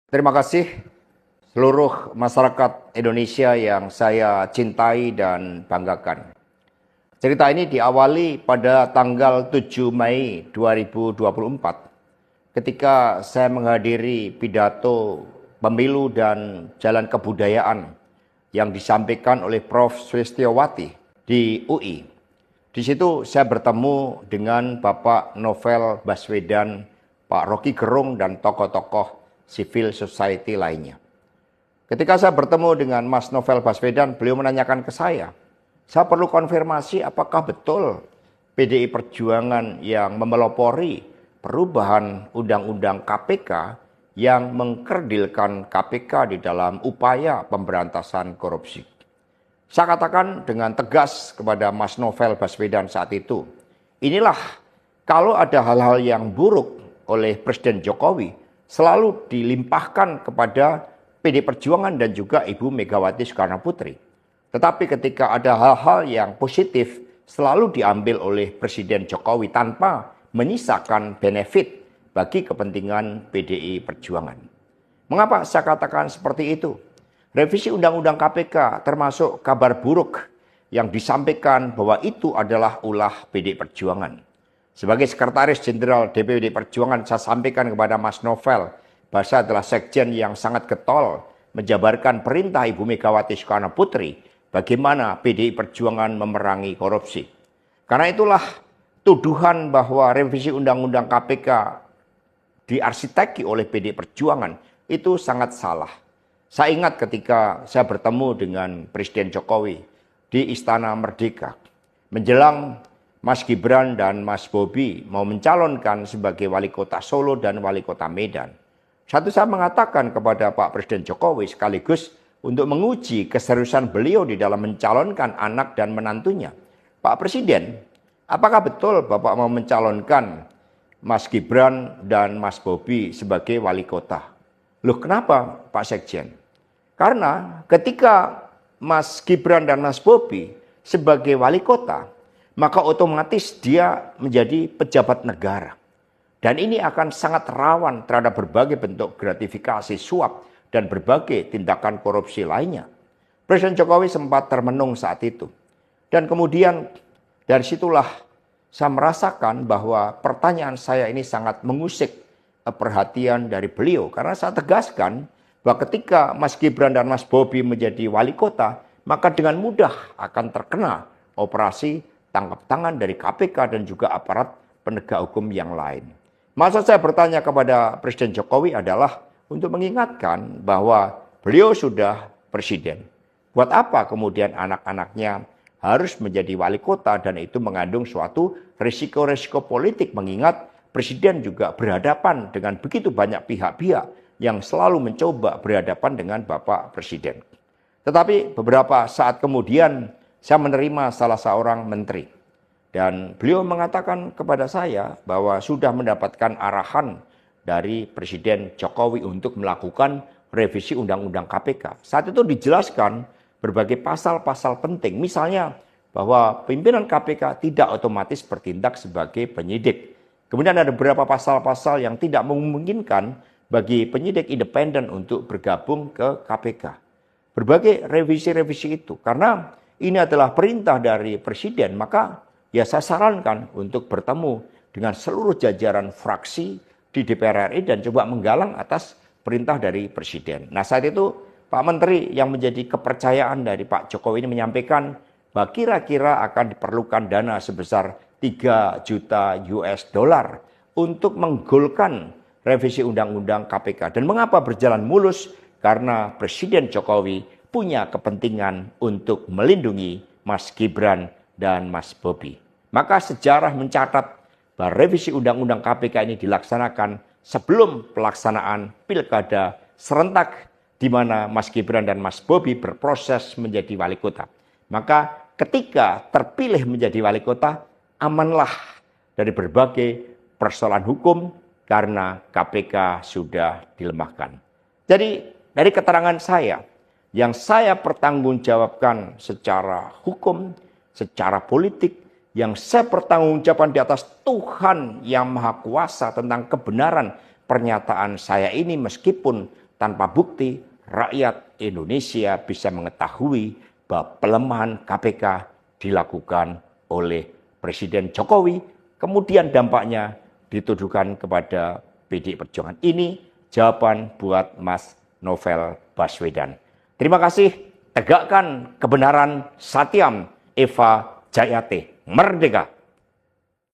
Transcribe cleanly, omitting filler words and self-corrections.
Terima kasih seluruh masyarakat Indonesia yang saya cintai dan banggakan. Cerita ini diawali pada tanggal 7 Mei 2024 ketika saya menghadiri pidato pemilu dan jalan kebudayaan yang disampaikan oleh Prof. Sulistyowati di UI. Di situ saya bertemu dengan Bapak Novel Baswedan, Pak Rocky Gerung, dan tokoh-tokoh civil society lainnya. Ketika saya bertemu dengan Mas Novel Baswedan, beliau menanyakan ke saya perlu konfirmasi apakah betul PDI Perjuangan yang memelopori perubahan Undang-Undang KPK yang mengkerdilkan KPK di dalam upaya pemberantasan korupsi. Saya katakan dengan tegas kepada Mas Novel Baswedan saat itu, inilah kalau ada hal-hal yang buruk oleh Presiden Jokowi, selalu dilimpahkan kepada PD Perjuangan dan juga Ibu Megawati Soekarno Putri. Tetapi ketika ada hal-hal yang positif, selalu diambil oleh Presiden Jokowi tanpa menyisakan benefit bagi kepentingan PDI Perjuangan. Mengapa saya katakan seperti itu? Revisi Undang-Undang KPK termasuk kabar buruk yang disampaikan bahwa itu adalah ulah PDI Perjuangan. Sebagai Sekretaris Jenderal DPD Perjuangan, saya sampaikan kepada Mas Novel bahwa saya adalah sekjen yang sangat getol menjabarkan perintah Ibu Megawati Soekarno Putri bagaimana PDI Perjuangan memerangi korupsi. Karena itulah tuduhan bahwa revisi Undang-Undang KPK diarsiteki oleh PDI Perjuangan itu sangat salah. Saya ingat ketika saya bertemu dengan Presiden Jokowi di Istana Merdeka menjelang Mas Gibran dan Mas Bobi mau mencalonkan sebagai wali kota Solo dan wali kota Medan. Saya mengatakan kepada Pak Presiden Jokowi sekaligus untuk menguji keseriusan beliau di dalam mencalonkan anak dan menantunya. Pak Presiden, apakah betul Bapak mau mencalonkan Mas Gibran dan Mas Bobi sebagai wali kota? Loh, kenapa Pak Sekjen? Karena ketika Mas Gibran dan Mas Bobi sebagai wali kota, maka otomatis dia menjadi pejabat negara. Dan ini akan sangat rawan terhadap berbagai bentuk gratifikasi, suap, dan berbagai tindakan korupsi lainnya. Presiden Jokowi sempat termenung saat itu. Dan kemudian dari situlah saya merasakan bahwa pertanyaan saya ini sangat mengusik perhatian dari beliau. Karena saya tegaskan bahwa ketika Mas Gibran dan Mas Bobi menjadi wali kota, maka dengan mudah akan terkena operasi tangkap tangan dari KPK dan juga aparat penegak hukum yang lain. Maksud saya bertanya kepada Presiden Jokowi adalah untuk mengingatkan bahwa beliau sudah presiden. Buat apa kemudian anak-anaknya harus menjadi wali kota dan itu mengandung suatu risiko-risiko politik mengingat presiden juga berhadapan dengan begitu banyak pihak-pihak yang selalu mencoba berhadapan dengan Bapak Presiden. Tetapi beberapa saat kemudian saya menerima salah seorang menteri dan beliau mengatakan kepada saya bahwa sudah mendapatkan arahan dari Presiden Jokowi untuk melakukan revisi Undang-Undang KPK. Saat itu dijelaskan berbagai pasal-pasal penting, misalnya bahwa pimpinan KPK tidak otomatis bertindak sebagai penyidik. Kemudian ada beberapa pasal-pasal yang tidak memungkinkan bagi penyidik independen untuk bergabung ke KPK. Berbagai revisi-revisi itu, karena ini adalah perintah dari Presiden, maka ya saya sarankan untuk bertemu dengan seluruh jajaran fraksi di DPR RI dan coba menggalang atas perintah dari Presiden. Nah saat itu Pak Menteri yang menjadi kepercayaan dari Pak Jokowi ini menyampaikan bahwa kira-kira akan diperlukan dana sebesar 3 juta US dollar untuk menggolkan revisi Undang-Undang KPK. Dan mengapa berjalan mulus? Karena Presiden Jokowi punya kepentingan untuk melindungi Mas Gibran dan Mas Bobi. Maka sejarah mencatat bahwa revisi Undang-Undang KPK ini dilaksanakan sebelum pelaksanaan pilkada serentak di mana Mas Gibran dan Mas Bobi berproses menjadi wali kota. Maka ketika terpilih menjadi wali kota, amanlah dari berbagai persoalan hukum karena KPK sudah dilemahkan. Jadi dari keterangan saya, yang saya pertanggungjawabkan secara hukum, secara politik, yang saya pertanggungjawabkan di atas Tuhan yang Maha Kuasa tentang kebenaran pernyataan saya ini meskipun tanpa bukti, rakyat Indonesia bisa mengetahui bahwa pelemahan KPK dilakukan oleh Presiden Jokowi, kemudian dampaknya dituduhkan kepada PDI Perjuangan. Ini jawaban buat Mas Novel Baswedan. Terima kasih, tegakkan kebenaran, Satyam, Eva Jayate, merdeka!